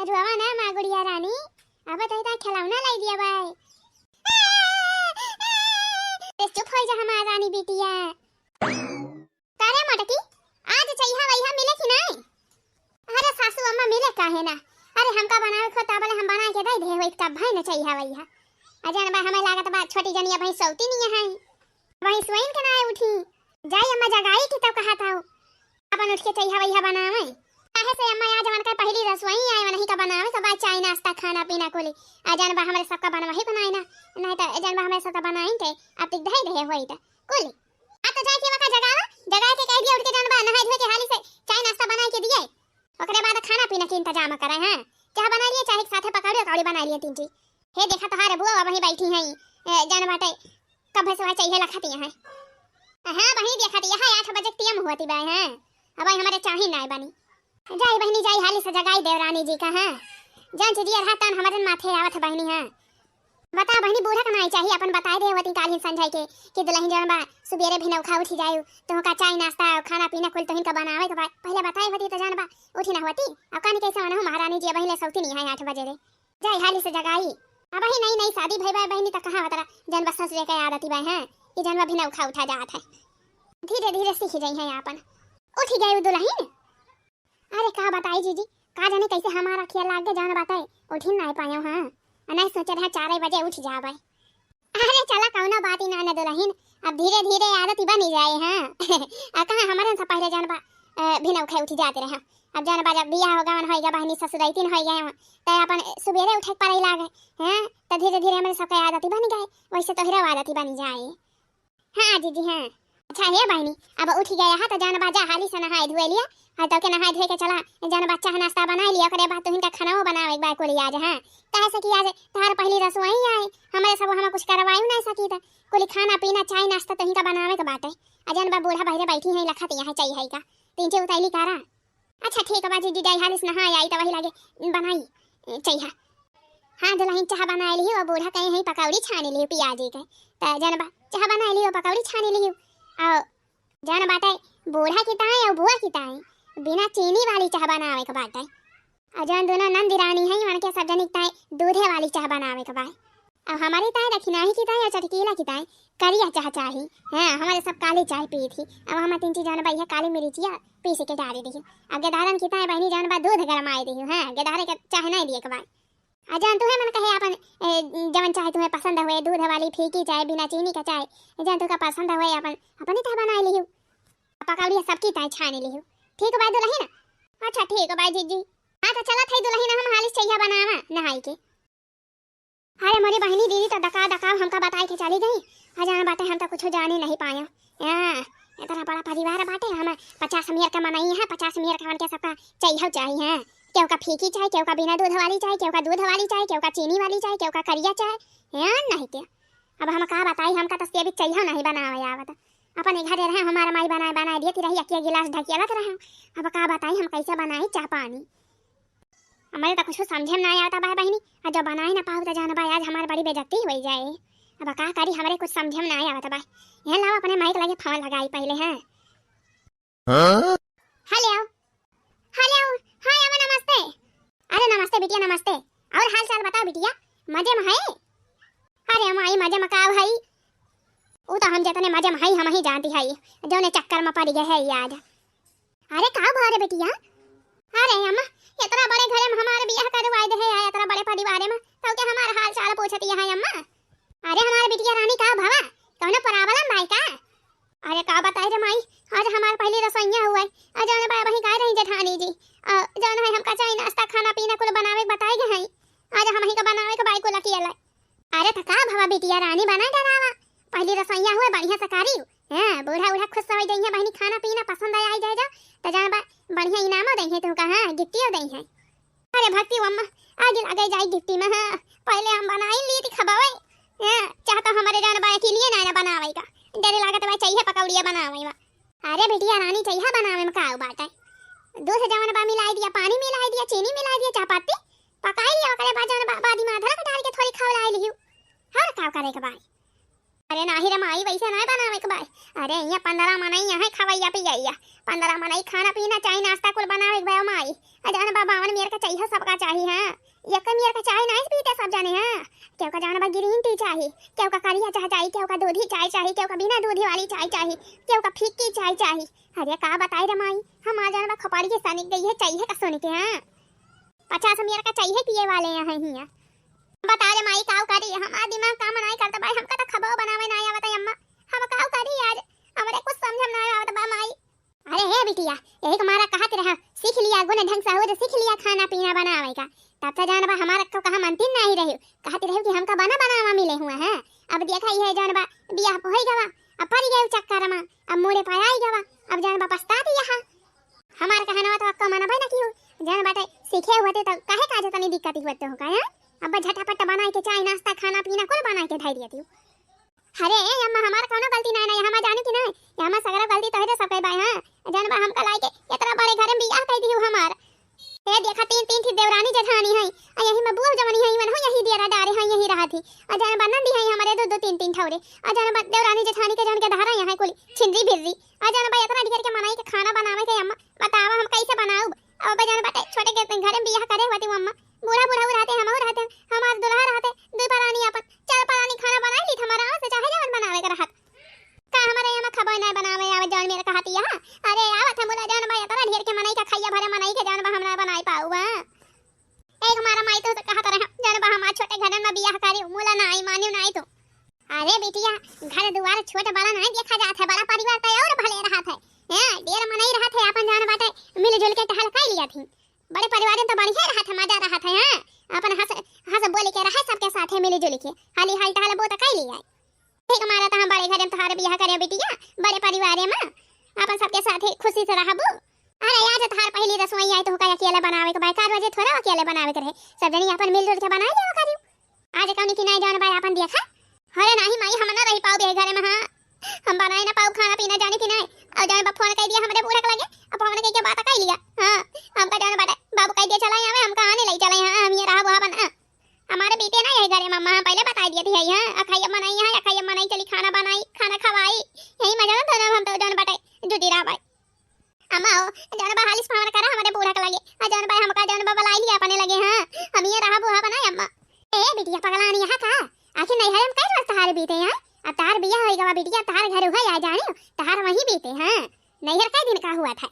रोवा ना माँ गुड़िया रानी, अब तो इतना खिलौना लाई दिया भाई। चुप हो जा हमारा रानी बिटिया। तारे मटकी आज चाहिए वही मिले कि नहीं? अरे सासू अम्मा मिले काहे ना? अरे हमका बनावे खो ताबले हम बना के दे दे वही का भाई न चाहिए वही। अजन बा हमें लागत बा छोटी जनिया भाई सौती नहीं है। वही स्वयं के ना उठी जाई अम्मा जगाई की तब कहा था अपन उठ के चाहिए वही बनावे। काहे से अम्मा आज मन का पहली रसोई आए नहीं का बनावे सब चाय नाश्ता खाना पीना कोली। अजन बा हमारे सबका बनवा ही बनाई ना नहीं तो अजन बा हमारे सब बनाई थे अब तक दे दे होई त कोली। आ तो जाए के वका जगा के कह दिया उठ के जान बा नहाई धोए के हाली से चाय नाश्ता बना के दिए। ओकरे बाद खाना पीना के इंतजाम करे हैं। चाय बना लिए चाय के साथे पकौड़ी कौड़ी बना लिए तीन चीज। हे देखा तो हारे बुआ वही बैठी हैं जान बाटे कब से चाहिए लखती हैं। हां वही देखा थी यहां 8 बजे टीएम हुआ थी बाय हैं। अब हमारे चाही ना बनी जाई बहनी जाई हाली से जगाई देवरानी जी का है जान चलिए रहा तन हमारे माथे आवत बहनी है। बता बहनी बूढ़ा का नहीं चाहिए अपन बताए दे वती काली संझाई के कि दुल्हन जन बा सुबेरे भी नौखा उठी जायु तो का चाय नाश्ता खाना पीना कुल तोहिन का बनावे के बाद पहले बताए होती तो जान बा उठी ना होती। अब कानी कैसे मनहु महारानी जी पहले सौती नहीं है 8 बजे रे जाई हाली से जगाई। अब ही नहीं नहीं शादी भई बहनी त कहां होतरा जन बस ससुरे के आदत बा है कि जन भी नौखा उठा जात है धीरे धीरे सीख जाई है अपन उठी गई दुल्हन। अरे का बताई जीजी का जाने कैसे हमारा खेल लाग के जान बताए उठी नहीं पायो हां नहीं सोचे रहा 4 बजे उठ जावे। अरे चला कौनो बात ही ना न दुल्हन अब धीरे धीरे आदत बन जाए हां। आ कहां हमारे से पहले जान बा भी नौखे उठ जाते रहे। अब जान बा जब बियाह हो गवन होइगा बहनी ससुरैतिन हो गए त अपन सुबेरे उठे पड़े लागे हैं त धीरे धीरे हमारे सबके आदत बन गए वैसे तो हिरा आदत बन जाए। हां जीजी हां अच्छा है बहनी अब उठ गया हा तो जान बाजा हाली से नहाए धोए लिया हां तो के नहाए धोए के चला जान बच्चा नाश्ता बना लिया ओकरे बाद तो इनका खाना बनावे एक बार को लिया आज हां काहे से कि आज तार पहली रसोई आए हमारे सब हम कुछ करवाई नहीं सकी त कोली खाना पीना चाय नाश्ता तो इनका बनावे के बात है। अजन बा बूढ़ा बहरे बैठी है लखत यहां चाहिए है का तीन चे उतैली कारा अच्छा ठीक है बाजी जी हाली से नहाए आई तो वही लागे बनाई चाहिए। हां दुल्हन चाह बना ली और बूढ़ा कहे है पकौड़ी छाने ली पियाजी के त जन बा चाह बना ली और पकौड़ी छाने ली और जान बाटे बूढ़ा की ताई और बुआ की ताई बिना चीनी वाली चाह बनावे के बाटे अजन दोनों नंद रानी है मन के सब जनिक ताई दूधे वाली चाह बनावे के बाटे। अब हमारी ताई दक्षिणाही की ताई और चटकीला की ताई करिया चाह चाही हां हमारे सब काली चाय पी थी। अब हम तीन चीज जान भाई काली मिर्चिया पीस के डाली दी। अब गेदारन की ताई बहनी जान बा दूध गरमाई दी हां गेदारे के चाह नहीं दिए के बाद अजन तुम्हें मन कहे अपन जवन चाहे तुम्हें पसंद हुए दूध वाली फीकी चाय बिना चीनी का चाय जन तुका पसंद हुए अपन अपनी चाय बना लियो पकौड़ी सबकी चाय छाने लियो ठीक है दुल्हन। अच्छा ठीक है भाई जीजी हां तो चला थई दुल्हन हम हाली चाहिए बनावा नहाई के। अरे मोरी बहनी दीदी तो डका डका हमका बताई के चली गई अजान बाटे हम तो कुछ जाने नहीं पाया हां इतना बड़ा परिवार बाटे हम 50 मियर का मनाई है 50 मियर का मन के सबका चाहिए है केहू का फीकी चाय केहू का बिना दूध वाली चाय केहू का दूध वाली चाय केहू का चीनी वाली चाय केहू का करिया चाय है नहीं के। अब हम का बताई हमका तो सेब चाहिए नहीं बनावे आवत अपन घर रहे हमारा माई बना देती रही अकिया गिलास ढकिया रख रहे। अब का बताई हम कैसे बनाई चाय पानी हमारे तो कुछ समझे में नहीं आता भाई बहनी और जब बनाई ना पाऊ तो जान भाई आज हमारी बड़ी बेइज्जती हो जाए। अब का करी हमारे कुछ समझे में नहीं आता भाई यहाँ लाओ अपने माइक लगे फोन लगाई पहले हैं। हेलो हेलो हाय अम्मा नमस्ते। अरे नमस्ते बिटिया नमस्ते और हाल चाल बताओ बिटिया मजे में है? अरे अम्मा मजे में का भाई वो तो हम जितने मजे में है हम ही जानती है जो ने चक्कर में पड़ गए है याद। अरे का भारे बिटिया? अरे अम्मा इतना बड़े घर में हमारे बियाह करवाए दे है इतना बड़े परिवार में तो क्या हमारा हाल चाल पूछती है अम्मा? अरे हमारे बिटिया रानी का भावा कौन प्रॉब्लम भाई का? अरे का बताए रे माई आज हमारे पहली रसोईया हुआ है जाने भाई वही कह रही जेठानी जी जाने है हमका चाय नाश्ता खाना पीना कुल बनावे बताए गए हैं आज हम ही का बनावे के बाई को लकी अल्लाह। अरे तो का भावा बिटिया रानी बना डरावा पहली रसोईया हुए बढ़िया सकारी हां बूढ़ा बूढ़ा खुश हो गई है बहनी खाना पीना पसंद आई जाए जा तो जान बा बढ़िया इनाम दे है तुमका हां गिफ्टी दे है। अरे भक्ति अम्मा आगे लगे जाए गिफ्टी में हां पहले हम बनाई ली थी खबावे हां चाहता हमारे जान बा के लिए ना बनावे का डरे लागत बा चाहिए पकौड़िया बनावे में। अरे बिटिया रानी चाहिए बनावे में का बात है दूध जवन बा मिलाई दिया पानी मिलाई दिया चीनी मिलाई दिया चापाती पकाई लिया ओकरे बाद जान बादी में आधा डाल के थोड़ी खवलाई लियो हर का करे के भाई अरे नाही रे माई वैसे नहीं बनावे के भाई। अरे यहाँ 15 मनई यहाँ खवैया पी गई 15 मनई खाना पीना चाहिए नाश्ता कुल बनावे के भाई माई। अजान बाबा मन मेरे का चाहिए सबका चाहिए हां। एक मेरे का चाय नहीं पीते सब जाने हां। केव का जान बा ग्रीन टी चाहिए, केव का करिया चाय चाहिए, केव का दूधी चाय चाहिए, केव का बिना दूधी वाली चाय चाहिए, केव का फीकी चाय चाहिए। अरे का बताई रे माई हम आ जान बा खपारी के सनिक गई है चाहिए का सोने के हां। 50 मेरे का चाहिए पिए वाले यहाँ ही बता रे माई काव करी हमारा दिमाग काम नहीं करता भाई। हमका तो खबर बनावे नहीं आवत अम्मा। हम काव करी आज हमरे कुछ समझ में नहीं आवत बा माई। अरे हे बिटिया एक मारा कहत रहा सीख लिया गुण ढंग से हो तो सीख लिया खाना पीना बनावे का। तब तो जानबा हमारा को कहा मनती नहीं रही कहती रही कि हमका बना बनावा मिले हुआ है। अब देखा ये जानबा बियाह होई गवा अब पड़ गए चक्कर में अब मोड़े पर आई गवा अब जानबा पछताती यहाँ हमार कहना तो आपका मना भाई ना क्यों जानबा सीखे होते तो काहे का जतनी दिक्कत होते हो का अब झटापट बनाई के चाय नाश्ता खाना पीना कुल बनाई के धाई दियती। अरे अम्मा हमार कोनो गलती नहीं हम जाने की नहीं हम सगरा गलती तो है सब कह भाई हां जानबा हमका लाई के इतना बड़े घर में बियाह कर दियो हमार। ए देखा तीन तीन थी देवरानी जेठानी है यही में बुआ जवानी है मन हो यही दिया डारे है यही रहा थी जानबा नंदी है हमारे दो दो तीन तीन ठौरे जानबा देवरानी जेठानी के जान के धारा यहां कुल छिंदरी भिररी जानबा इतना ढेर के मनाई के खाना बनावे के अम्मा बतावा हम कैसे बनाऊ। अब जानबा छोटे के घर में बियाह करे होती अम्मा बूढ़ा बूढ़ा रहते हम रहते हमार दुल्हा रहते दो परानी अपन चार परानी खाना बना ली हमारा से चाहे जवन बनावे के रहत का हमारे यहाँ खबर नहीं बनावे आवे जान मेरे कहती यहाँ। अरे आवत हम बोला जान भाई इतना ढेर के मनाई का खैया भरे मनाई के जान बा हमरा बनाई पाऊबा। एक हमारा माई तो कहत रहे जान बा हमार छोटे घर में बियाह करे मोला नहीं मानियो नहीं तो। अरे बिटिया घर दुआर छोटा बड़ा नहीं देखा जात है बड़ा परिवार तो और भले रहत है ढेर मनाई रहत है अपन जान बाटे मिलजुल के टहल कर लिया थी बड़े परिवार तो बढ़िया रहत है मजा रहत है अपन हंस बोले के रहे सबके साथ मिलजुल के हाली हाल टहल बहुत कर लिया ठीक हमारा तो हम बड़े घर में तोहार बियाह करे बिटिया बड़े परिवार में अपन सबके साथ खुशी से रहबो। अरे आज तोहार पहली रसोई आई तो का अकेले बनावे के भाई 4 बजे थोड़ा अकेले बनावे के रहे सब जनी अपन मिलजुल के बनाई लेवा करियो। आज कौन की नहीं जान भाई अपन देखा अरे नहीं माई हम ना रही पाओ बे घर में हां हम बनाए ना पाओ खाना पीना जाने की नहीं और जान बा फोन कर दिया हमरे पूरा लगे अब फोन करके बात कर लिया हां हमका जान बाबा बाबू कह दिया चला आवे हमका आने ले चले हां हम ये रहा बुआ बना हमारे बेटे ना यही घरे मम्मा पहले बता दिए थे हां अखाई बनाई है अखाई बनाई चली खाना बनाई खाना खवाई यही मजा ना था हम तो जान बाटे जुटी रहा भाई अम्मा जान बा हालिस फोन करा हमारे पूरा लगे जान भाई हमका जान बाबा लाई लिया अपने लगे हां हम ये रहा बुआ बनाई अम्मा। ए बिटिया पगलानी यहां का आखिर नहीं है हम कई रास्ता हार बीते हैं अब तार बियाह होई गवा बिटिया तार घर हुआ आ जाने तार वहीं बीते हां नैहर कई दिन का हुआ था।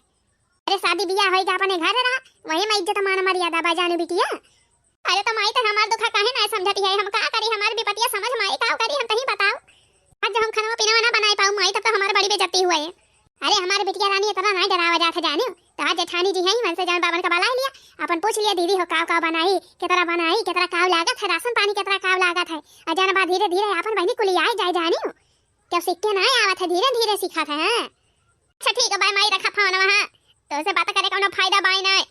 अरे शादी बियाह होई अपने घर रहा वही में इज्जत मान मर्यादा बा जाने बिटिया। अरे तो माई तो हमार दुखा काहे ना समझती है हम का करी हमार विपतिया समझ माई का करी हम कहीं बताओ आज जब हम खाना पीना ना बनाई पाऊ माई तब तो हमारे बड़ी बेइज्जती हुआ है। अरे हमारे बिटिया रानी इतना नहीं डरावा जात जाने तो आज जेठानी जी है मन से जान बाबन का बला लिया अपन पूछ लिया दीदी हो का बनाई कितना काव लागत है राशन पानी कितना काव लागत है अजान बा धीरे धीरे अपन बहनी कुली आए जाए जाने क्या सीख के ना आवत है धीरे धीरे सीखा था। अच्छा ठीक है भाई माई रखा फोन वहां तो से बात करे कोनो फायदा बाई नहीं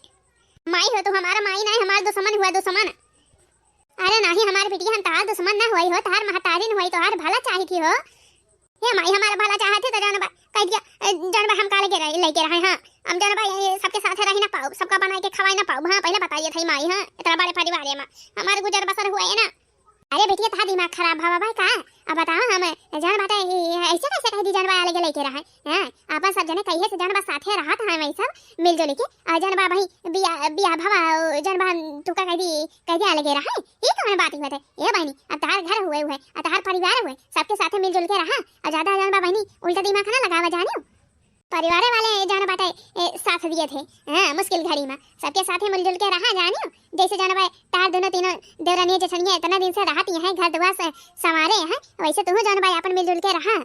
माई हो तो हमारा माई नहीं हमारा दुश्मन हुआ दुश्मन। अरे नहीं हमारे बिटिया हम तार दुश्मन ना हुई हो तार महतारिन हुई तो हर भला चाही थी हो ये माई हमारा भला चाहती तो जानबा कह दिया जानबा हम काले के लेके रहे हां हम जानबा सबके साथ रही ना पाऊ सबका बनाई के खवाई ना पाऊ हां पहले बताइए थी माई हां इतना बड़े परिवार में हमारे गुजर बसर हुआ है ना। अरे बेटिया था दिमाग खराब हवा भाई का अब बताओ हम जान बात ऐसे कैसे कह दी जानबा आगे लेके रहा हां अपन सब जने कहिए से जानबा साथे रहत है वही सब मिलजुल के जानबा भाई बिया भवा जानबा तू का कह दी आगे रहा ये कौन बात हुई है ये बहनी अब तार घर हुए हुए तार परिवार हुए सबके साथे मिलजुल के रहा और ज्यादा जानबा बहनी उल्टा दिमाग ना लगावा जानियो परिवार वाले जान बाटे साथ दिए थे हां मुश्किल घड़ी में सबके साथे मिलजुल के रहा जानियो जैसे जानबा तार दोनों तीनों देवरानी जेठनिया इतना दिन से रहती हैं घर दुआ से संवारे हैं वैसे तू जानबा अपन मिलजुल के रहा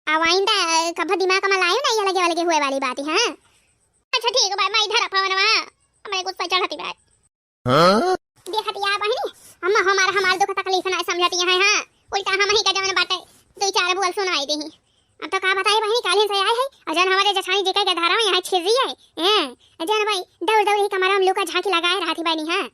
आवाइंदा कब दिमाग में लायो नहीं अलग अलग हुए वाली बात है हां। अच्छा ठीक है भाई मैं इधर अपनवा हमें कुछ चढ़ती बात हां देखती आ बहनी अम्मा हमार दुख तकलीफ ना समझती है हां उल्टा हम ही का जान बाटे दो चार बोल सुनाई देही अब तो का बताई बहनी काले से आए है अजन हमारे जेठानी जी के धारा में यहां छिर रही है अजन भाई दौड़ ही कमरा में लुका झांकी लगाए रही बहनी हां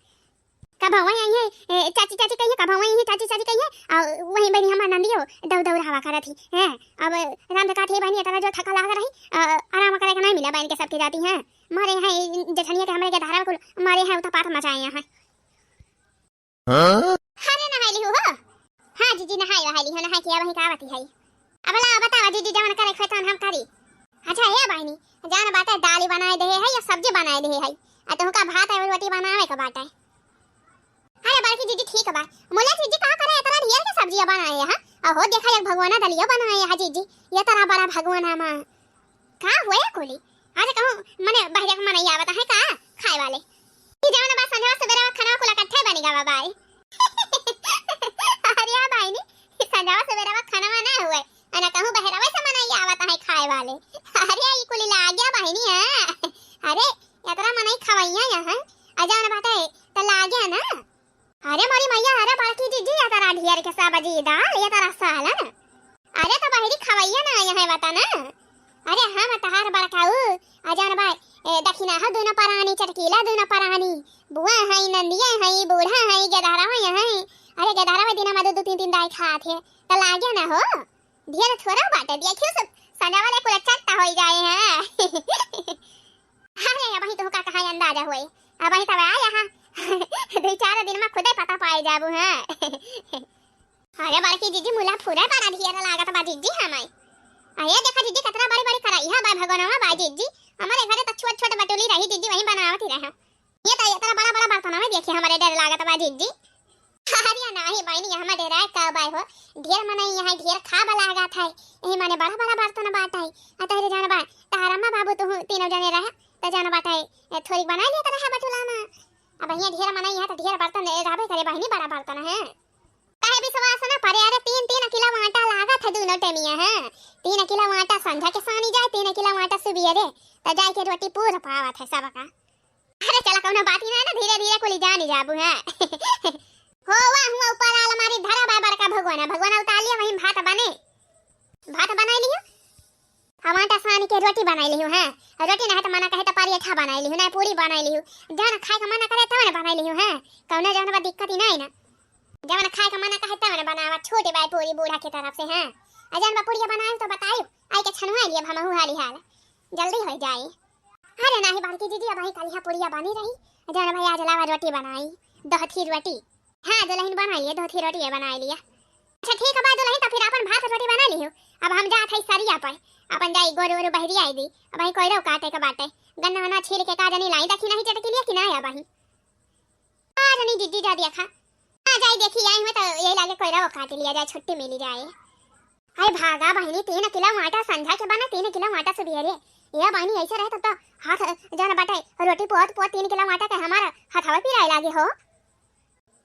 कब वही आई है चाची कहिए कब वही है चाची कहिए और वही बहनी हमार नंदी हो दौड़ हवा कर थी हैं अब राम का थे बहनी इतना जो थका लगा रही आराम करे का नहीं मिला बहन के सबके जाती हैं मारे हैं जेठानी के हमारे के धारा को मारे हैं उता पाठ मचाए हैं अरे नहाई हो हां जीजी नहाई वहाई ली हो नहाई के वही कावती है अब ला बतावा जीजी जवन करे खतन हम करी अच्छा ये बहनी जान बात है दाल बनाए दे है या सब्जी बनाए दे है आ तो का भात और रोटी बनावे का बात है अरे बड़की जीजी ठीक बा मोला जीजी का करे इतना ढेर के सब्जी बनाए है हां हो देखा एक भगवाना दलिया बनाए है जीजी ये तरह बड़ा भगवाना मां का होए कोली आज कहूं मने बहरे के मन आवत है का खाए वाले ई जवन बा संध्या सवेरे खाना को इकट्ठे बनेगा बाबा अरे भाई ने संध्या सवेरे खाना ना हुए अना कहूं बहरा वैसे मनाई आवत है खाए वाले अरे ई कुली ला गया बहनी है अरे यात्रा मनाई खवैया यहां अजान बात है त ला गया ना अरे मोरी मैया अरे बाकी जीजी यात्रा ढेर के सब्जी दाल यात्रा सालन अरे तो बहरी खवैया ना यहां बता ना अरे हम तहार बड़काऊ अजान भाई दक्षिणा ह दोनों परानी चटकीला दोनों परानी बुआ है नंदिया है बूढ़ा है गदारा है अरे गदारा में दिन में दो तीन दाई खाते त ला गया ना हो ढेर थोड़ा बाटे देखियो सब सजा वाले को चट्टा हो जाए हैं अरे अभी तो का कहां अंदाजा होए अभी तब आया हां 2-4 दिन में खुदे पता पाए जाबू हैं अरे बड़की जीजी मुला पूरा बड़ा ढेर लागत बा जीजी हमाई अरे देखा जीजी कितना बड़ी कराई है भाई भगवानवा बा जीजी हमारे घरे तो छोट बटोली रही जीजी वही बनावत ही रहे ये तो इतना बड़ा बर्तन में देखिए हमारे डर लागत बा जीजी अरे नहीं बहनी यहाँ डेरा का बाय हो ढेर मने यहाँ ढेर खा बलागा था यही माने बड़ा बर्तन बात है अतरे जान बा तारमा बाबू तो तीनों जने रहे त जान बात है थोड़ी बना लिया तरह बटुला में अब यहाँ ढेर मने यहाँ तो ढेर बर्तन राबे करे बहनी बड़ा बर्तन है काहे भी सवास ना परे अरे 3 किलो आटा लागा था दोनों टेमिया है 3 किलो आटा संध्या के सानी जाए 3 किलो आटा सुबेरे त जाए के रोटी पूरा पावत है सबका अरे चला कोनो बात ही ना धीरे कोली जानी जाबू है हो वाह हुआ ऊपर अलमारी धरा बाबर का भगवान उतार लिया वहीं भात बना लियो टमाटर सानी के रोटी बना लियो है रोटी ना है तो मना कहे तो पराठा बना लियो ना पूरी बना लियो जाना खाए का मना करे तब बना लियो है कौनो जाना बा दिक्कत ही नहीं ना जवन खाए का मना कहे तब बनावा छोटे बाई पूरी बूढ़ा के तरफ से हैं अजन बा पूरी बनाए तो बताइयो आई के छनवा लिया हम हाली हाल जल्दी हो जाए अरे नहीं बाकी दीदी अब ही कलिया पूरी बनी रही अजन भाई आज लावा रोटी बनाई दहथी रोटी हां दुल्हन बना लिए दो थी रोटी बना लिया अच्छा ठीक है दुल्हन तो फिर अपन भात रोटी बना लियो अब हम जात है सरिया पर अपन जाई गोरू बहरी आई दी अब ही कोइरो काटे के बाटे गन्ना वना छील के काजनी लाई दखी नहीं चटकी लिया कि ना अब ही आ जनी दीदी जा दिया खा आ जाई देखी आई में तो यही लागे कोइरो काट लिया जाए छुट्टी मिली जाए अरे भागा बहनी 3 किलो आटा संध्या के बना 3 किलो आटा सुबेरे ये बहनी ऐसे रहे तो हाथ जान बाटे रोटी पोत 3 किलो आटा के हमारा हथवा पिराई लागे हो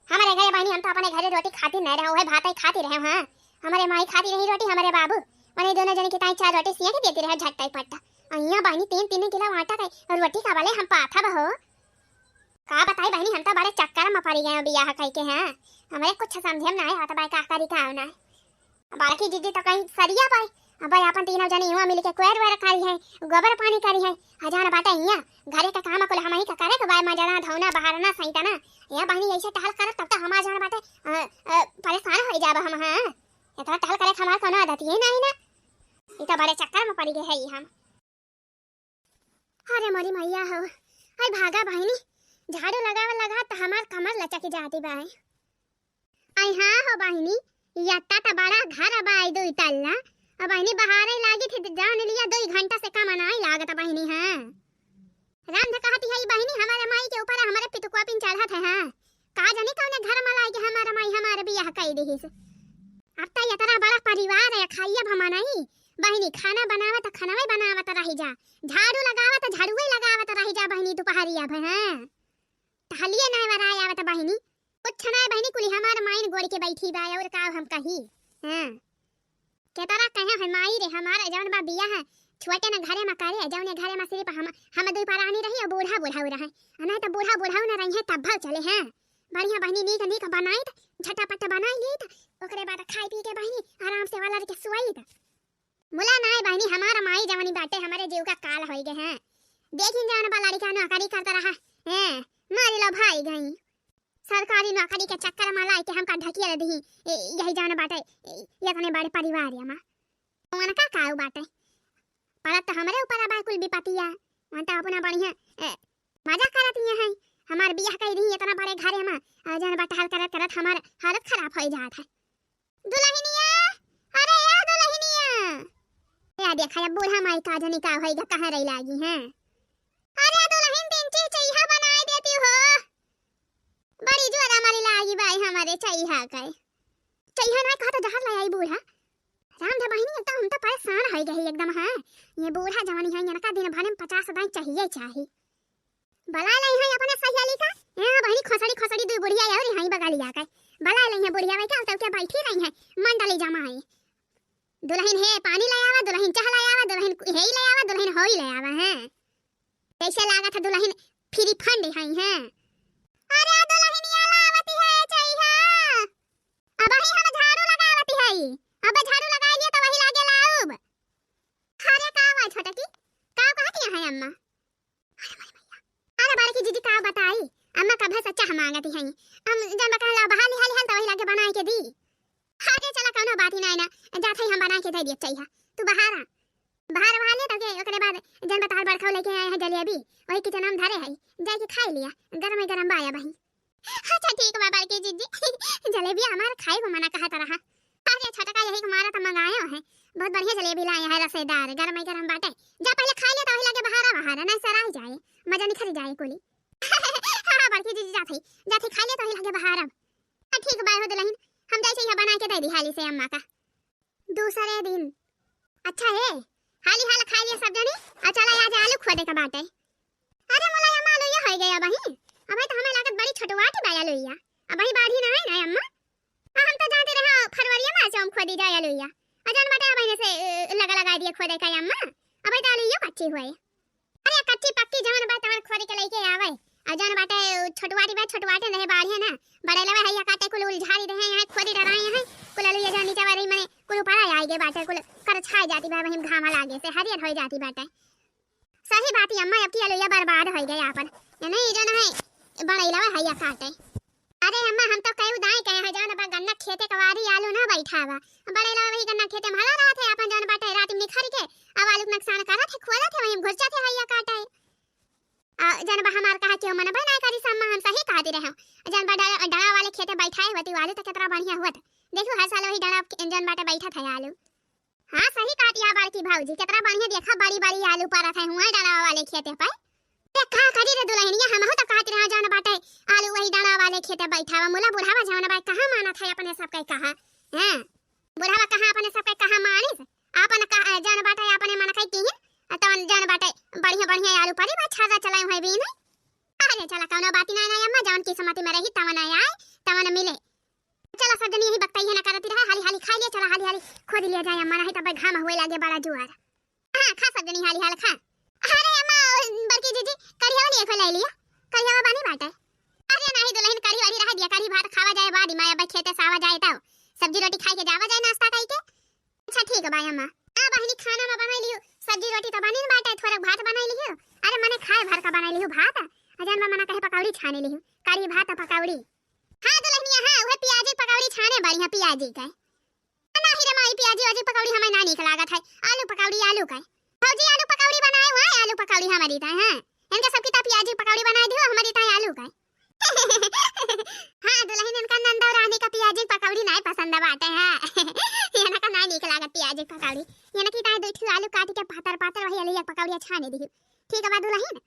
हमारे घरे बहनी हम तो अपने घरे रोटी खाती नहीं रहे भात ही खाती रहे हां हमारे माई खाती रही रोटी हमारे बाबू मने दोनों जने की ताई 4 रोटी सिया के देती रहे झट्टा ही पट्टा अइया बहनी 3 किलो आटा के रोटी का वाले हम पाथा बहो का बताई बहनी हम तो बड़े चक्कर में पड़ी गए बियाह कह के हैं हमारे कुछ समझे में नहीं आता भाई का करी का ना बाकी दीदी तो कहीं सरिया पाई अब अपन तीनों जने हुआ मिल के क्वेर वेर करी है गोबर पानी करी है हजार बात है घरे का काम को हम ही का करे के बाय मजना धौना बहारना सहीता ना ये बहनी ऐसे टहल कर तब तक हमार जान बात परेशान हो जाब हम हां इतना टहल करे हमार कोनो आदत ही नहीं ना ई तो बड़े चक्कर में पड़ गए है हम अरे मोरी मैया हो आई भागा बहनी झाड़ू लगा तो हमार कमर लचक जाती बा आई हां हो बहनी यत्ता त बड़ा घर बाई 2 तल्ला अब बहनी बहारे लागी थी जान लिया 2 घंटा से कम नहीं लागत बहनी हां राम ने कहती है बहनी हमारे माई के ऊपर हमारे पितुआ पिन चढ़ा था हां का जाने कौन घर में लाई के हमारा माई हमारे बियाह कई देहिस अब त इतना बड़ा परिवार है खाइए हम नहीं बहनी खाना बनावा तो खाना बनावत रही जा झाड़ू लगावा तो झाड़ू लगावत रही जा बहनी दोपहरिया भे हां टहलिए नहीं वराया आवत बहनी कुछ नहीं बहनी कुली हमार माई गोड़ के बैठी बा और का हम कही हां के तरह कहे है माई रे हमारा जवन बा बियाह है छोटे ना घरे में करे जवने घरे में सिर्फ हम 2 परानी रही और बूढ़ा हो रहा है नहीं तो बूढ़ा ना रही है तब भल चले हैं बढ़िया बहनी नीक बनाई त झटापट बनाई ली त ओकरे बाद खाई पी के बहनी आराम से वाला के सुई त मुला नहीं बहनी हमारा माई जवनी बाटे हमारे जीव का काल हो गए हैं देखिन जवन बा लड़का नौकरी करता रहा हैं मारी लो भाई गई सरकारी नौकरी के चक्कर में लाई के हमका ढकिया दी यही जान बाटे ये तने बड़े परिवार है मां उन का काऊ बाटे परत तो हमारे ऊपर अब कुल विपतिया अंत अपना बढ़िया मजा करती है हमार बियाह कई दी इतना बड़े घरे में जान बाटे हाल करत हमार हालत खराब हो जात है दुल्हनिया, अरे यार दुल्हनिया, या देखा या बूढ़ा माई का जनी का होइगा कहां रही लागी हैं। अरे दुल्हन दिन चईहा बनाए देती हो, बड़ी जोर हमारी लागी भाई हमारे चईहा का। चईहा ना कहा तो जहाज ले आई बूढ़ा राम धा बहिनी, एकदम हम तो परेशान हो गई एकदम। हां ये बूढ़ा जवानी है इनका दिन भर में 50 दाई चाहिए बला लई है अपने सहेली का। हां बहिनी खोसड़ी खोसड़ी दू बुढ़िया और यहीं बगा लिया का बला लई है बुढ़िया भाई क्या तो बैठी रही है मंडली जमा है। दुल्हन है पानी ले आवा, दुल्हन चाह ले आवा, दुल्हन हे ले आवा, दुल्हन होई ले आवा है। कैसे लागा था दुल्हन फ्री फंड है हैं। अरे दुल्हनिया लावती है चईहा, अब ही हम झाड़ू लगावती है, अब झाड़ू लगा लिया तो वही लागे लाऊब। अरे का हुआ छोटा की का कहती है अम्मा। अरे बार की जीजी का बताई अम्मा का भैंस अच्छा मांगती है, हम जब कहला बहाली हाल हाल तो वही लागे बना के दी। अरे चला कोनो बात ही ना जाथे हम बना के दे दिए चईहा, तू बाहर वाले तो के ओकरे बाद जन बतार बड़खौ लेके आए हैं जलेबी, वही किचन हम धरे है जाके खा लिया गरम बाया बही। अच्छा ठीक बा बार की जीजी जलेबी हमार खाए को मना कहा तरह। अरे छोटा का यही हमारा तो मंगाया है, बहुत बढ़िया जलेबी लाए हैं रसेदार गरम बाटे, जा पहले खा लिया तो वही लागे बहारा ना सराय जाए मजा नहीं खरी जाए कोली। हां बड़की जीजी जाथे खा लिया तो वही लागे बहारा। ठीक बा हो दुल्हन हम जाई छै बना के दे दी हाली से अम्मा का। दूसरे दिन अच्छा है हाली हाल खा लिया सब जने और चला आज आलू खोदे का बात है। अरे मोला अम्मा आलू ये हो गया बही, अब तो हमें लागत बड़ी छोटवाटी बाया लोइया, अब ही बाढ़ी ना है ना अम्मा। हम तो जानते रहा फरवरी में से हम खोदी जाया लोइया अजान बाटे बहने से लगा दिए खोदे का अम्मा, अब तो आलू ये कच्ची हुई। अरे कच्ची पक्की जवन बात हमारे खोदे के लेके आवे अजान बाटे छोटवाटे रहे बाढ़ी ना बड़े लवे हैया काटे कुल उलझारी रहे हैं खोदी डराए हैं कुल आलू ये जो नीचे वाली मने कुल ऊपर आई गए बाटे कुल कर छाई जाती बा वहीं घामा लागे से हरियर हो जाती बाटे। सही बात है अम्मा अब की आलू ये बर्बाद हो गया अपन नहीं जो ना है बड़े लवे हैया काटे। अरे अम्मा हम तो कई उदाई कहे हैं जान बा गन्ना खेते कवारी आलू ना बैठावा बड़े लवे वही गन्ना खेते में हला रहा थे अपन जान बाटे रात में निखर के अब आलू नुकसान करा थे खोला थे वहीं घुस जाते हैया काटे। जन बा हमार कहा क्यों मन बना करी सम्मा हम सही कहती रहे जन बा डड़ा वाले खेते बैठाए होती आलू तो कितना बढ़िया हुआ था, देखो हर साल वही डड़ा जन बाटे बैठा था आलू। हां सही कहती है बार की भाऊजी कितना बढ़िया देखा बड़ी आलू पर था हुआ डड़ा वाले खेते पर देखा करी रे दुल्हनिया हम हो तो कहती रहे जन बाटे आलू वही डड़ा वाले खेते बैठावा मुला बुढ़ावा जवन बा कहां माना था अपने सब के कहा हैं बुढ़ावा कहां अपने सब के कहा मानिस आपन कहा जन बाटे अपने मन कई तीन तवन जन बाटे बढ़िया आलू परी बा छाजा चलाए होय भी नहीं। अरे चला कोनो बात ना अम्मा जवन की समति में रही तवन आए तवन मिले चला सब जनी यही बकताई है ना करती रहा हाली खा लिया चला हाली खोद लिया जाए अम्मा नहीं तब घाम हुए लागे बड़ा जुआर। हां खा सब जनी हाली खा। अरे अम्मा बड़की जीजी करिया नहीं खो ले लिया करिया बानी बाटे। अरे नहीं दुल्हन करी वाली रह दिया करी भात खावा जाए बाद माया बा खेते सावा जाए तो सब्जी रोटी खाई के जावा जाए नाश्ता कई के। अच्छा ठीक है भाई अम्मा आ बहनी खाना में बना लियो सब्जी रोटी तो बनी बाटे थोड़ा भात बना लियो। अरे मने खाए भर का बना लियो भात अजान मना कहे पकौड़ी छाने लियो करी भात पकौड़ी। हां दुल्हनिया हां वह प्याजी पकौड़ी छाने बढ़िया प्याजी का ना ही रे माई प्याजी पकौड़ी हमें ना निक लागत है आलू पकौड़ी आलू का भौजी आलू पकौड़ी बनाए हुआ आलू पकौड़ी हमारी ता हां इनके सबकी ता प्याजी पकौड़ी बना दियो हमारी ता आलू का। हां दुल्हन इनका नंदा रानी का प्याजी पकौड़ी नहीं पसंद बाटे है येना का ना निक लागत प्याजी पकौड़ी येना की ता दो आलू काट के पातर वही आलू पकौड़ी छाने दियो। ठीक है बा दुल्हन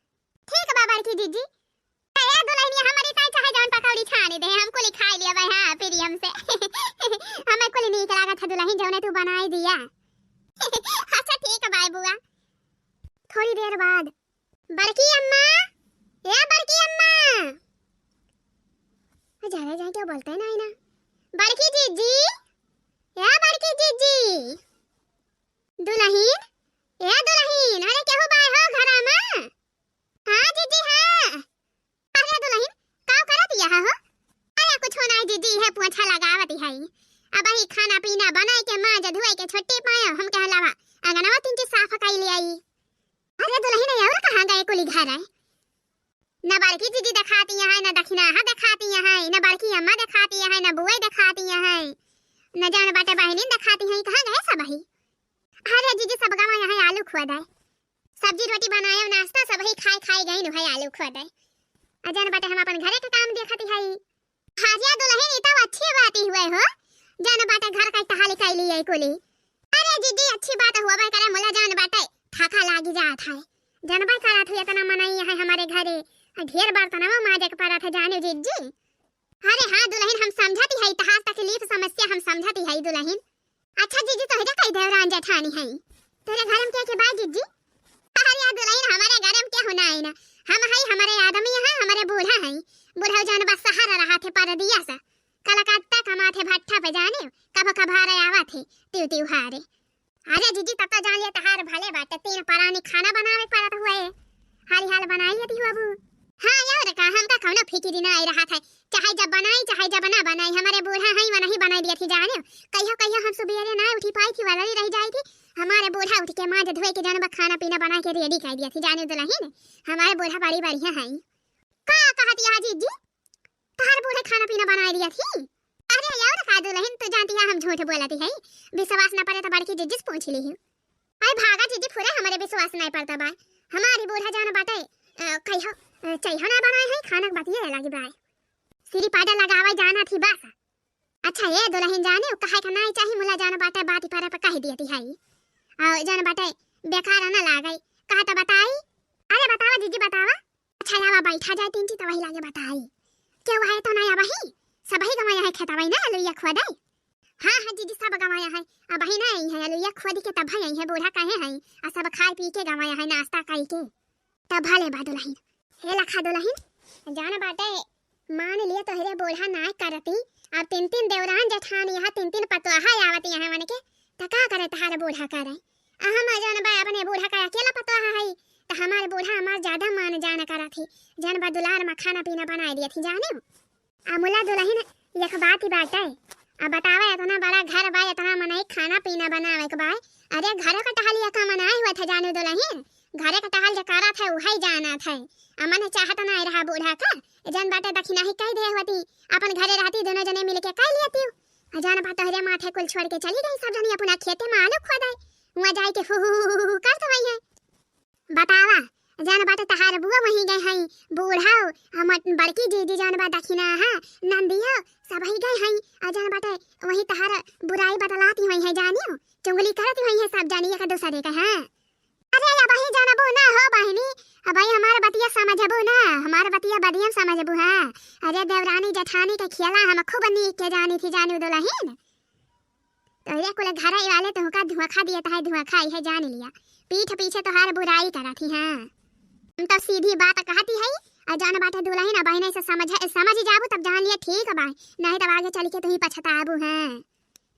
ठीक है बाबा की जीजी ए दुल्हनिया हमारी ता चाहे जौन पकौड़ी छाने दे हमको लिखा लिया भाई हां प्रियम से हमें को निक लागत है दुल्हन जौने तू बनाई दिया। अच्छा ठीक है बाय बुआ। थोड़ी देर बाद बड़की अम्मा ए बड़की अम्मा जा जा क्या बोलते हैं ना बड़की जीजी या बड़की जीजी दुल्हन ए दुल्हन अरे केहू बाय हो घरा में। हां जीजी हां। अरे दुल्हन का करत यहां हो। अरे कुछ होना जीजी है पोछा लगावत है अब ही खाना पीना बनाए के मां धुए के छुट्टी पाए हम कहलावा अंगनवा तीन चीज साफ काई ले आई। अरे दुल्हन और कहां गए कुली घर है न बड़की जीजी दिखाती है न दक्षिणा दिखाती है न बड़की अम्मा दिखाती है न बुआ दिखाती है न जान बाटे बहनी दिखाती है कहां गए सब ही। अरे जीजी सब गावा यहां आलू खोदाए सब्जी रोटी बनाए नाश्ता सब ही खाए गई न है आलू खोदाए अजान बाटे हम अपन घरे के काम देखती है। हाजिया दुल्हन ई तो अच्छी बात ही हुए हो जान बाटे घर का टहाली काई लिए कोली। अरे जीजी अच्छी बात हुआ भाई करे मोला जान बाटे थाका लागी जात है। जनबा करा थे इतना मनाई है हमारे घरे ढेर बार तनावा माजे के पड़ा था जाने जीजी। अरे हाँ दुल्हन हम समझती है इतिहास तकलीफ समस्या हम समझती है दुल्हन। अच्छा जीजी तो है कई देवरान जेठानी है तेरे घर में के बाद जीजी। अरे यार दुल्हन हमारे घर में क्या होना है ना हम है हमारे आदमी है हमारे बूढ़ा है बूढ़ा जान बस सहारा रहा थे पर दिया सा कलकत्ता कमाथे भट्ठा पे जाने कब कभारे आवा थे त्यू हारे। अरे जीजी तब तो जान लिया तहार भले बाटे 3 परानी खाना बनावे पड़त हुए हाल हाल बनाई थी बाबू। हाँ यार का हमका कौनो फिक्र ना आई रहा था चाहे जब बनाई चाहे जब ना बनाई हमारे बूढ़ा है वना ही बनाई दिया थी जाने। कहियो हम सुबेरे ना उठी पाई थी वाली रह जाई थी हमारे बूढ़ा उठ के मां धोए के जानबा खाना पीना बना के रेडी कर दिया थी जाने दुल्हन। हमारे बूढ़ा बड़ी बढ़िया है का कहती है जीजी तहार बूढ़े खाना पीना बना दिया थी। अरे यार का दुल्हन तो जानती है हम झूठ बोलती है विश्वास न पड़े तो बड़की जीजी से पूछ ली हूं। अरे भागा जीजी फुरे हमारे विश्वास नहीं पड़ता बा हमारी बूढ़ा जान बाटे कहियो चाहिए ना बनाए है खाना बतिए लगी बाय सिरी पाडा लगावे जाना थी बस। अच्छा ये दुल्हन जाने कहे का नहीं चाहिए मुला जान बाटे बात पर कह दियती है और जान बाटे बेकार ना लागई कहा तो बताई। अरे बतावा जीजी बतावा। अच्छा यावा बैठा जाए 3 तो वही लागे बताई क्यों है तो नहीं वही सब ही गवाया है खेतावाई ना लुइया खोदाई। हाँ हाँ जीजी सब गवाया है अब ही नहीं है लुइया खोदी के तब है है बूढ़ा कहे है और सब खाए पी के गवाया है नाश्ता कई के तब भले बा दुल्हन हे लखा दुल्हन जान बाटे मान लिए तो हेरे बूढ़ा ना करती अब 3 देवरान जेठानी यहाँ 3 पतवाहा आवती है मन के तो का करे तहार बूढ़ा करे हम जान बा अपने बूढ़ा का अकेला पतवाहा है तो हमारे बूढ़ा हमार ज्यादा मान जान करा थी जान बा दुलार में खाना पीना बनाई दिया थी जाने। मुला दुल्हन एक बात ही बात है अब बतावे इतना बड़ा घर बा इतना मनाई खाना पीना बनावे के बा। अरे घर का टहलिया का मनाए हुआ था जाने दुल्हन घरे का टहल जो करा था वही जाना था अमन चाहत ना रहा बूढ़ा का जन बाटे दक्षिणा ही कह दे होती अपन घरे रहती दोनों जने मिलके कह लेती जान बात हरे माथे कुल छोड़ के चली गई सब जनी अपना खेते में आलू खोदाई वहां जाए के हु कर तो वही है बतावा जान बाटे तहार बुआ वहीं गए हैं बूढ़ा हम बड़की जीजी जान बा दक्षिणा है नंदिया सब ही गए हैं जान बाटे वहीं तहार बुराई बतलाती हुई है जानियो चुगली करती हुई है सब जानिए का दूसरे का है। अरे या बही जानबो ना हो बहनी अब भाई हमारे बतिया समझबो ना हमारे बतिया बदिया समझबो है। अरे देवरानी जेठानी के खेला हम खूब नीक के जानी थी जानी दुल्हन तो ये कुल घर वाले तो का धोखा दिया है धोखा है जान लिया पीठ पीछे तो हर बुराई करा थी। हाँ हम तो सीधी बात कहती है जान बाटे दुल्हन अब बहने से समझ जाबू तब जान लिया ठीक है भाई नहीं तब आगे चल के तू ही पछताबू है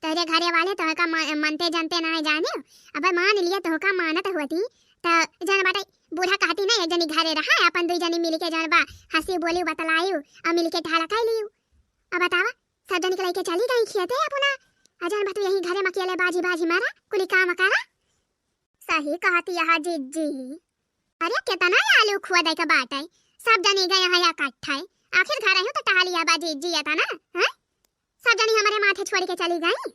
तेरे घरे वाले तो का मनते जानते ना जाने। अब मान लिया तो का मानत होती तो जान बाटे बूढ़ा कहती नहीं एक जनी घरे रहा अपन 2 जनी मिल के जान बा हंसी बोली बतलायू और मिल के ढाला खाई लियो। अब बतावा सब जनी के लेके चली गई खेते अपना जान बाटे यही घरे में अकेले बाजी मारा कुली काम करा सही कहती है जीजी। अरे कितना आलू खुआ दे का बात है सब जनी गए हैं या इकट्ठा है आखिर घर आयो तो टहलिया बाजी जी था ना हैं सब जनी हमारे माथे छोड़ के चली गई।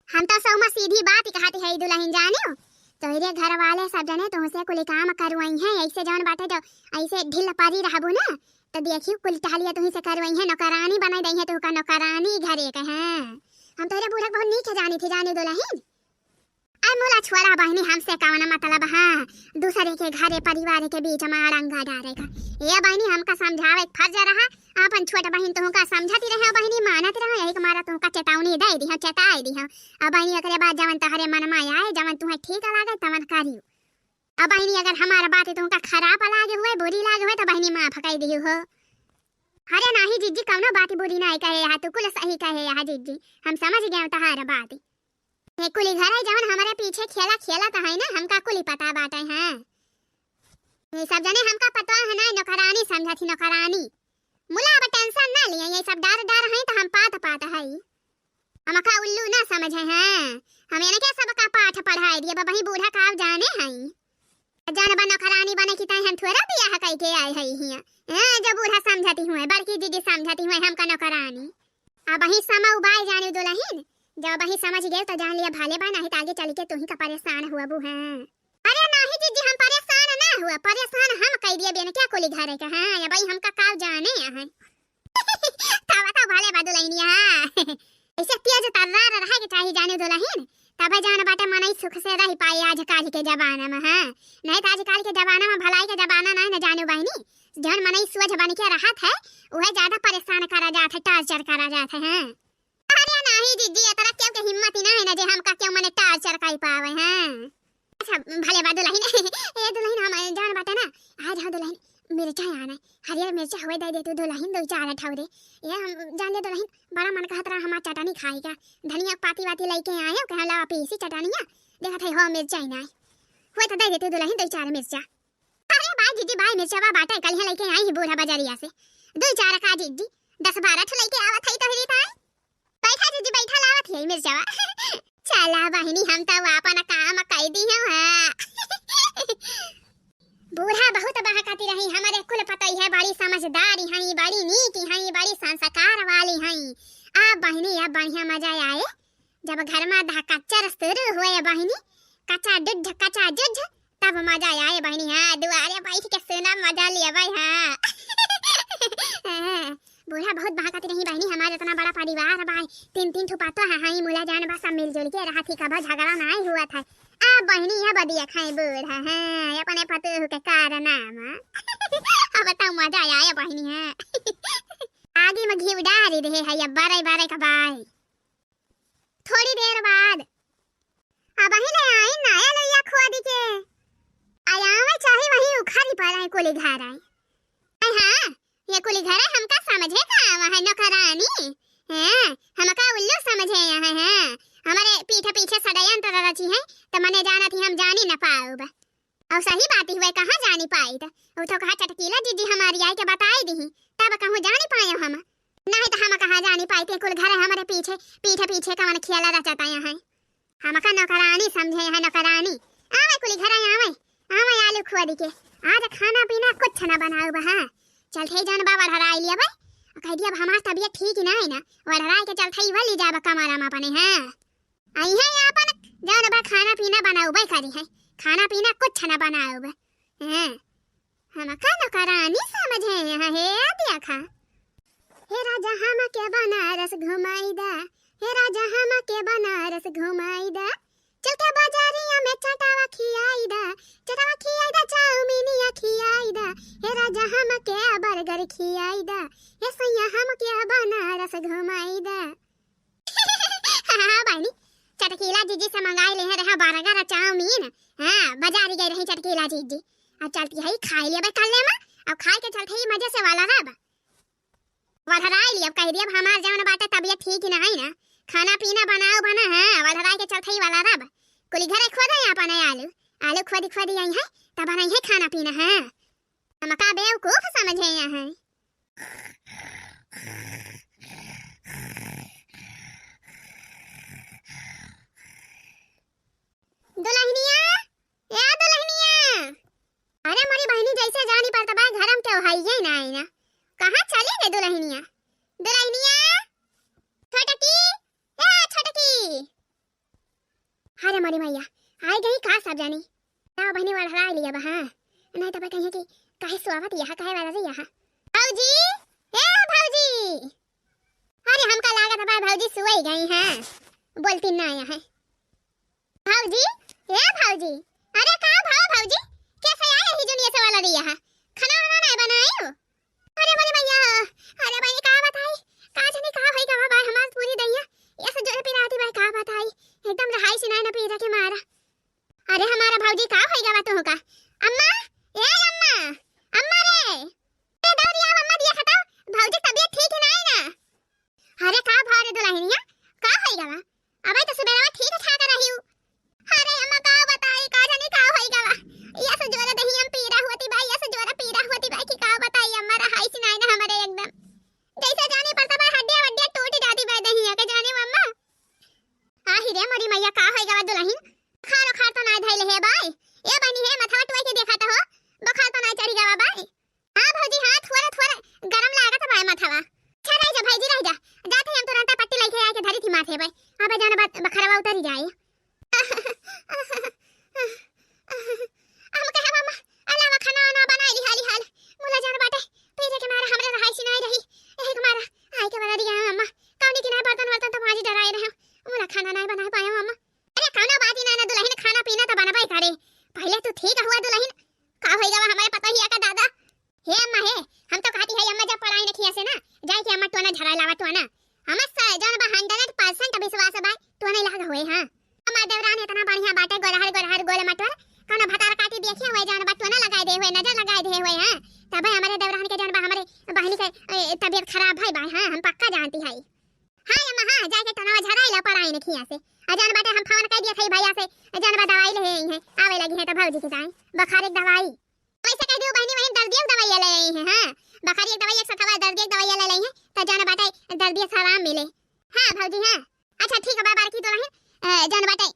हम तो सौ में सीधी बात कहती है दुल्हन जानियो तो ये घर वाले सब जने तुमसे कुल काम करवाई हैं ऐसे जान बाटे जो ऐसे ढिल पारी रहबो ना तो देखियो कुल टहलिया तुही से करवाई है नौकरानी बनाई दई है तो का नौकरानी घरे के हैं। हम तो बूढ़ा बहुत नीचे जानी थी जानी दुल्हन आई मोला छोड़ा बहनी हमसे कौन मतलब हाँ दूसरे के घरे परिवार के बीच में अड़ंगा डाले का ये बहनी हमका समझावे फर्ज रहा अपन छोटा बहन तुमका समझती रहे बहनी मानत रहे यही मारा तुमका चेतावनी दे दी चेताई दी अब बहनी अगले बात जवन तहरे मन में आए जवन तुम्हें ठीक लागे तवन करियो। अब बहनी अगर हमारा बात तुमका खराब लागे हुए बुरी लागे हुए तो बहनी माफ कर दी हो। अरे नहीं जीजी कौनो बात बुरी नहीं कहे यहाँ तू कुल सही कहे यहाँ जीजी हम समझ गए तहारा बात ये कुली घर है जवन हमारे पीछे खेला तो है ना हमका कुली पता बाटे हैं ये सब जने हमका पता है ना नौकरानी समझा थी नौकरानी मुला अब टेंशन ना लिए ये सब डर है तो हम पात है हमका उल्लू ना समझे हैं हम इनके सब का पाठ पढ़ाई दिए बही बूढ़ा का जाने हैं जान बा नौकरानी बने की हम थोड़ा बियाह कई के आए है हिया जो बूढ़ा समझती हुए बड़की दीदी समझती हुए हमका नौकरानी अब वही समय उबाई जाने दुल्हन जब वही समझ गए तो जान लिया भाले बा नहीं तो आगे चल के तू ही का परेशान हुआ बू है। अरे नहीं जीजी हम परेशान ना हुआ परेशान हम कह दिए बेन क्या कोली घरे का है या भाई हमका काव जाने है तब तो भाले बा दुल्हनिया ऐसे तेज तर्रार रहे के चाहिए जाने दुल्हन, तब जान बाटे मनई सुख से रह पाई आजकल के जमाना में। हां नहीं तो आजकल के जमाना में भलाई के जमाना नहीं न जानो बहनी। जौन मनई सोच बन के रहत है वह ज्यादा परेशान करा जात है, टॉर्चर करा जात है। हां अरे नहीं जीजी इतना क्यों के हिम्मत ही नहीं न जे हमका क्यों मने टॉर्चर कर पावे। हां अच्छा भले बा दुल्हन ए दुल्हन हम जान बाटे ना आज हम दुल्हन मिर्चा आना हरियर मिर्चा होए दे तू दुल्हन दो चार ठाव दे। ये हम जान ले दुल्हन बड़ा मन कहत रहा हमार चटनी खाएगा, धनिया पाती वाती लेके आए कह ला पीसी चटनिया देखत है हो मिर्चा ही नहीं होए तो दे दे तू दुल्हन दो चार मिर्चा। अरे भाई जीजी भाई मिर्चा बा बाटा कल ही लेके आई बूढ़ा बाजारिया से दो चार का जीजी 10-12 ठो लेके आवत है तो हिरी ताई बैठा जीजी बैठा लावत है मिर्चा चला बहनी हम तो अपन काम कर दी है। बूढ़ा बहुत बहकाती रही हमारे कुल पता ही है बड़ी समझदारी है, बड़ी नीति है, बड़ी संस्कार वाली है। अब बहनी अब बढ़िया मजा आए जब घर में कच्चा शुरू हुए बहनी कच्चा जुझ तब मजा आए बहनी। हाँ दुआरे बैठ के सुना मजा लिया भाई। हाँ बूढ़ा बहुत बहकाती रही बहनी हमारे इतना बड़ा परिवार भाई 3 ठो पातो है हाई मुला जान बस सब मिलजुल के रहा थी कभी झगड़ा नहीं हुआ था। अब बहनी है बदिया खाए बूढ़ा है अपने पति के कारनामा अब बताओ मजा आया बहनी। है आगे में घी डाल रहे है या बारे का भाई थोड़ी देर बाद अब ले आए नया लोया खुआ दी के आया में चाहे वही उखाड़ी पड़ा कोली घर आए। हाँ ये कुली घर हमका समझे का वह नौकरानी हैं हमका उल्लू समझे यहाँ हैं हमारे पीछे षड्यंत्र रची है तो मने जाना थी हम जानी न पाऊब और सही बात ही हुए कहाँ जानी पाई तो वो तो कहा चटकीला जीजी हमारी आई के बताई दी तब कहूँ जानी पाए हम नहीं तो हम कहाँ जानी पाई थे कुल घर हमारे पीछे का मन खेला रचता यहाँ हमका नौकरानी समझे यहाँ नौकरानी आवे कुली घर आवे आलू खुआ दी के आज खाना पीना कुछ न बनाऊ बहा चल थे जान बाबा हराई लिया भाई कह दिया हमार तबीयत ठीक ही नहीं ना वढ़राई के चल थे वाली जाबा कमारा में अपने। हां आई है अपन जान बा खाना पीना बनाऊ भाई करी है खाना पीना कुछ न बनाऊ बा। हां हम का न करानी समझे यहां हे देखा हे राजा हम के बनारस घुमाईदा हे राजा हम के बनारस घुमाईदा चल के बाजारिया में चटावा खियाईदा चाउमीनिया खियाईदा हे राजा हम के बर्गर खियाईदा हे सैया हम के बनारस घुमाईदा। हां बहनी चटकीला जीजी से मंगाई ले रहा बर्गर चाउमीन। हां बाजारी गई रही चटकीला जीजी अब चलती है खाई लिया भाई कल में अब खाए के चलते ही मजे से वाला रब वढ़राई लिया कह दिया हमार जवन बाटे तबीयत ठीक ही नहीं ना खाना पीना बनाओ बना है वढ़राई के चलते ही वाला रब कुली घर खोदा है अपन आलू खोदी आई है तब बनाई है खाना पीना है हमका बेवकूफ समझे यहाँ। दुल्हनिया या दुल्हनिया अरे मेरी बहनी जैसे जानी पर तब घर हम क्यों हाई ना आई ना कहाँ चली गई दुल्हनिया छोटकी अरे मेरी मैया आई गई कहाँ सब जानी ताऊ बहनी वाला हरा लिया बहा नहीं तो कहीं कि काहे स्वागत यहाँ काहे वाला रे यहाँ भौजी ए भौजी अरे हमका लागत है भौजी सोई गई हैं बोलती ना आया है भौजी ए भौजी अरे कहाँ भाव भौजी कैसे आए ही दुनिया से वाला रे यहाँ खाना नहीं बनाई हो अरे मेरी मैया अरे भाई कहाँ बताई कहाँ जाने कहाँ भाई कहाँ भाई हमारी पूरी दैया ऐसे जोर पे राती भाई कहाँ बताई एकदम रहाई से ना पीरा के मारा। अरे हमारा भौजी का होएगा बातों का अम्मा ए अम्मा रे ए दौड़ी आओ अम्मा दिया खता भौजी तबीयत ठीक है ना अरे का भाव रे दुल्हनिया का होएगा बा अबे तो सुबह ठीक ठाक रही हूं। अरे अम्मा का बताई का जाने का होएगा बा झरा लावा तो ना हमर से जन बा 100% विश्वास बा तो नहीं लाग होए हां हमार देवरान इतना बढ़िया बाटे गोरहर गोले मटोर कोनो भतार काटी देखिए होए जन बा तो ना लगाए दे होए नजर लगाए दे होए हां तब हमारे देवरान के जन बा हमारे बहनी के तबीयत खराब है बा हां हम पक्का जानती है हां अम्मा हां जाके तनाव झराइला पड़ाई ने खिया से अजन बाटे हम फोन कर दिया थई भैया से जन बा दवाई ले हैं आवे लगी है तो भौजी के जाए बुखार एक दवाई वैसे कह दियो बहनी वही दर्द एक दवाई ले हैं हां बुखार एक दवाई 100 दर्द एक दवाई ले हैं तो जन बाटे दर्द से आराम मिले हां भौजी हां अच्छा ठीक है बाबा की दुल्हन जन बाटे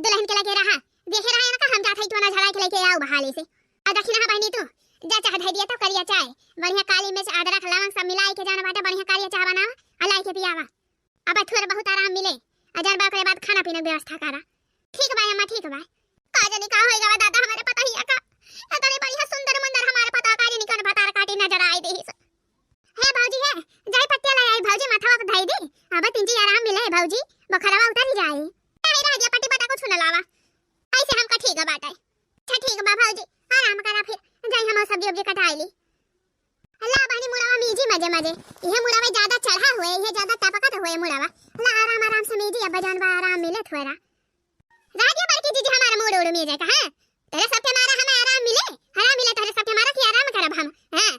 दुल्हन के लगे रहा देखे रहा ना हम जात है तो ना झरा के लेके आओ बहाले से आ दक्षिणा हां बहनी तू जा चाह धै दिया तो करिया चाय बढ़िया काली मिर्च अदरक लवंग सब मिलाई के जन बाटे बढ़िया करिया चाय बनावा अलाई के पियावा अब थोड़ा बहुत आराम मिले अजन बा के बाद खाना पीना व्यवस्था करा ठीक बा अम्मा ठीक बा का जाने का होएगा दादा हमारे पता ही का इतने बढ़िया सुंदर मंदर हमारे पता का जाने कौन भतार काटी नजर आई दे हे भौजी है जाई पत्ते ले आई भौजी माथा को धई दे अब तीन जी आराम मिले भौजी बखरवा उतर ही जाए नहीं रह गया पट्टी पटा को छुना लावा ऐसे हमका ठीक है बात है अच्छा ठीक बा भौजी आराम करा फिर जाई हम सब्जी सब्जी कटाई ली अल्लाह बहनी मुड़ावा मीजी मजे मजे ये मुड़ावा ज्यादा चढ़ा हुए ये ज्यादा टपका हुए मुड़ावा अल्लाह आराम आराम से मीजी अब जान बा आराम मिले थोड़ा राजे बरकी जीजी हमारा मूड उड़ में जाए हां तेरे सब के मारा हमें आराम मिले तेरे सब के मारा की आराम करब हम हां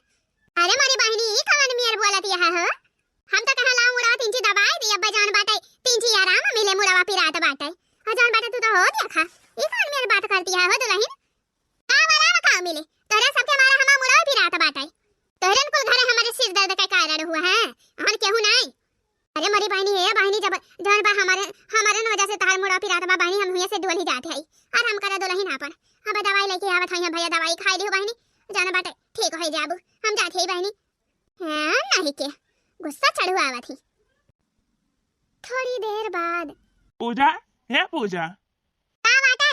अरे मारी बहनी कवन मियर बोलती है हो हम तो कहां लाऊं मुड़ावा तीन जी दवाई दी अब जान बाटे तीन जी आराम मिले मुड़ावा पिरात बाटे और जान बाटे तू तो हो देखा ये कौन मेरी बात करती है हो दुल्हन का वाला का मिले तेरे सब के मारा हमारा मुड़ावा पिरात बाटे तोरन कुल घरे हमारे सिर दर्द का कारण हुआ है और केहू नहीं अरे मरी बहनी है बहनी जब जौन बा हमारे वजह से तार मुड़ा पिरात बा बहनी हम हुए से डोल ही जाते है और हम करे दुल्हन अपन अब दवाई लेके आवत हई भैया दवाई खाई लियो बहनी जाना बाटे ठीक हो जाबू हम जाते ही बहनी हां नहीं के गुस्सा चढ़ू आवत ही थोड़ी देर बाद पूजा है पूजा का बाटे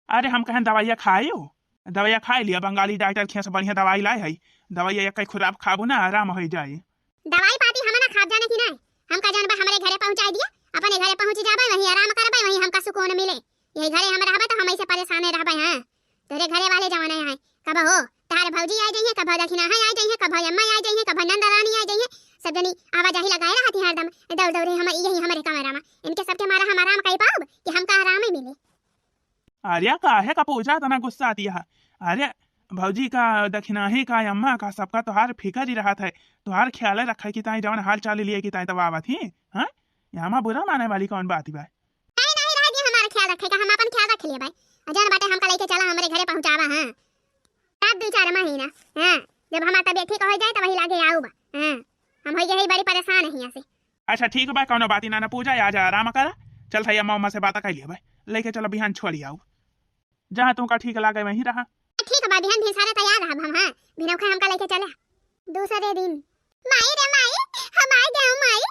अरे हम कहन दवाइया खाइयो दवाइया खाई लिया बंगाली डॉक्टर खेस बढ़िया दवाई लाए है दवाइया एक खुराब खाबू ना आराम हो जाए दवाई पाती हम ना खाब जाने की नहीं हम का जानबा हमारे घरे पहुंचा दिया अपने घरे पहुंच जाबे वहीं आराम करबे वहीं हमका सुकून मिले यही घरे हम रहबे तो हम ऐसे परेशान रहबे हां तेरे घरे वाले जवाने हैं कब हो तार भौजी आ जाइए कब दक्षिणा आ जाइए कब अम्मा आ जाइए कब नंदा रानी आ जाइए सब जनी आवाजाही लगाए रहती हरदम दौड़ दौड़े हम यही हमारे कमरा में इनके सबके मारा हम आराम कई पाओ कि हमका आराम ही मिले अरे का है का पूजा तना गुस्सा आती है अरे भौजी का दक्षिणा ही का अम्मा का सबका तोहार फिकर ही रहा था तोहार ख्याल रखा कि ताई जवन हाल चाल लिए कि ताई तब आवत ही हां यहाँ बुरा माने वाली कौन बात ही बा नहीं रह गया हमारा ख्याल रखेगा हम अपन ख्याल रख लिए भाई अजन बाटे हमका लेके चला हमारे घरे पहुंचावा हां तब 2-4 महीना हां जब हमारा तबीयत ठीक हो जाए तो वही लागे आऊबा हां हम हो गई बड़ी परेशान है यहां से अच्छा ठीक बा कोनो बात ना पूजा आज आराम करा चल थई अम्मा से बात कर लिया भाई लेके चलो बिहान छोड़ी आऊ जहां तुमका ठीक लागे वहीं रहा ठीक बा बिहान भी सारे तैयार रह हम हां बिना खा हमका लेके चला दूसरे दिन माई रे माई हम आ गए माई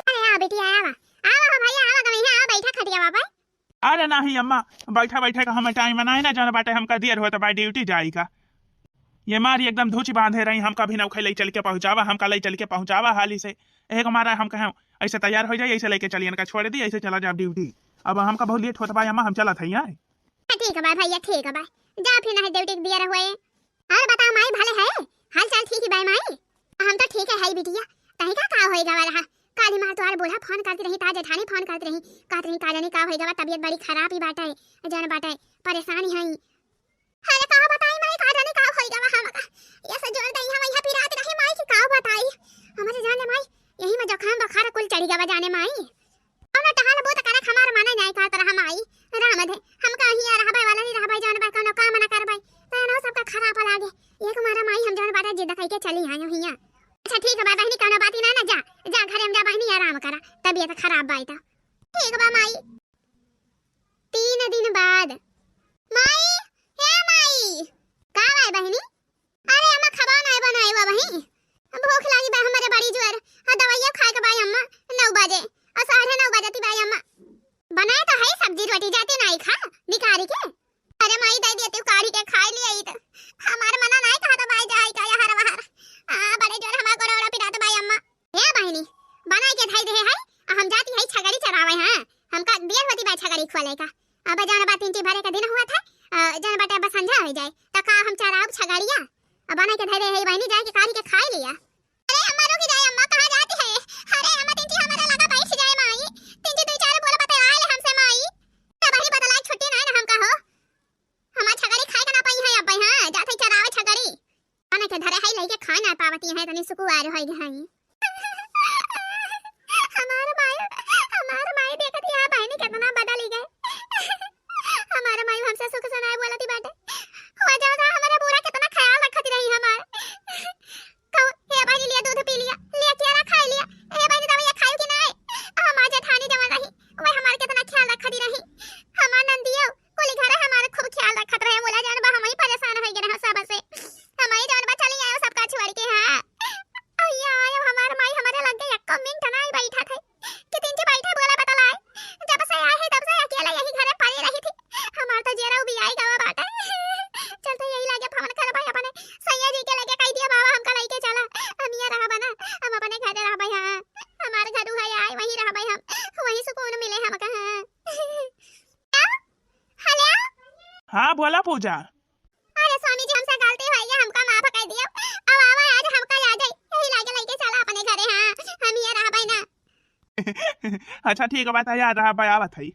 अरे आ बेटी आवा आवा भैया आवा कहीं आ बैठा खटिया बाबा अरे नहीं अम्मा बैठा बैठे का हमें टाइम बनाए ना जाना बाटे हमका देर हो तो भाई ड्यूटी जाएगा ये मारी एकदम धूच बांधे रही हमका भी नौखे ले चल के पहुंचावा हमका ले चल के पहुंचावा हाली से एक हमारा हम कहें ऐसे तैयार हो जाए ऐसे लेके चलिए इनका छोड़ दी ऐसे चला जाए ड्यूटी अब हमका बहुत लेट होता भाई अम्मा हम चला था यार ठीक है भाई भैया ठीक है भाई जा फिर ना ड्यूटी दिया रहुए और बता माई भले है हाल चाल ठीक है भाई माई हम तो ठीक है बिटिया तही का होएगा वाला काली मां तोहार बोला फोन करती रही ताजे थाने फोन करती रही कहत रही का जाने का होएगा तबीयत बड़ी खराब ही बाटे जान बाटे परेशानी है अरे का बताई माई का जाने का होएगा हमका ये से जोड़ दई हम यहां पिरात रहे माई की का बताई हमरे जाने माई यही में जुकाम बुखार कुल चढ़ी गवा जाने माई और टहाल बहुत करे हमार माने नहीं का तरह माई राम दे हम का ही रहबे वाला नहीं रहबे जान बा कोनो काम ना करबे तनो सबका खराब लागे एक मारा माई हम जान बाटे जिद कह के चली आयो हिया अच्छा ठीक है बहनी कोनो बात ना ना जा जा घरे में जा बहनी आराम करा तबीयत खराब बाई ता ठीक बा माई 3 दिन बाद माई हे माई का भाई बहनी अरे अम्मा खबा नहीं बनाई बा बहनी भूख लगी बा हमारे बड़ी जोर आ दवाइयां खाए के भाई अम्मा 9 बजे और 9:30 बजे ती भाई अम्मा बनाए तो है सब्जी रोटी जाते नहीं खा निकारी के अरे माई दे देती काढ़ी के खाई लिया ई त हमार मना नहीं कहा तो भाई जाई का हर बाहर बड़े जोर हमार गोड़ा पिरात भाई अम्मा हे बहनी बनाए के धाई दे है हम जाती है छगड़ी चरावे हां हमका देर होती बा छगड़ी खोले का अब जान बा 3 भरे का दिन हुआ था जान बाटे अब संझा हो जाए त का हम चराब छगड़िया अब बनाए के धाई दे है बहनी जाए के काढ़ी के खाई लिया अरे अम्मा रुक जाए अम्मा कहां जाती है के धरे है लइके खा ना पावती है तनी सुकुआर होई गई हमार माई देखत या बहनी कितना बदल गए हमारा माई हमसे सुख सुनाए बोलती बाटे हुआ जाओ हमारा पूरा कितना ख्याल रखती रही हमार कहो हे भाई लिया दूध पी लिया केरा खा लिया हे भाई दवाई खाई कि नहीं हमार जेठानी जवन रही वो हमार कितना ख्याल रखती रही हमार नंदियो कोली घर हमारे खूब ख्याल रखत रहे बोला जान बा हम ही परेशान हो गए सब से हमारी जान बा चली आयो सबका छोड़ के हां अय्या आयो हमार माई हमारे लग गई एक मिनट नहीं बैठा थे कितनी जी बैठे बोला बतलाए जब से आए है तब से अकेला यही घरे पड़ी रही थी हमार तो जेरा भी आई गवा बाटे चलते यही लागे फोन कर भाई अपने सैया जी के लगे कह दिया बाबा हमका लेके चला हम ये रहा बना हम अपने घर रह भाई हां हमार घर है आई वही रह भाई हम वही सुकून मिले हमका हां हेलो हाँ बोला पूजा। अरे स्वामी जी हमसे गलती हुई है हमका माफ कर दियो अब आवा आज हमका याद आई यही लागे लेके चला अपने घरे हां हम ये रह भाई ना अच्छा ठीक है, बता याद रहा भाई आवत है।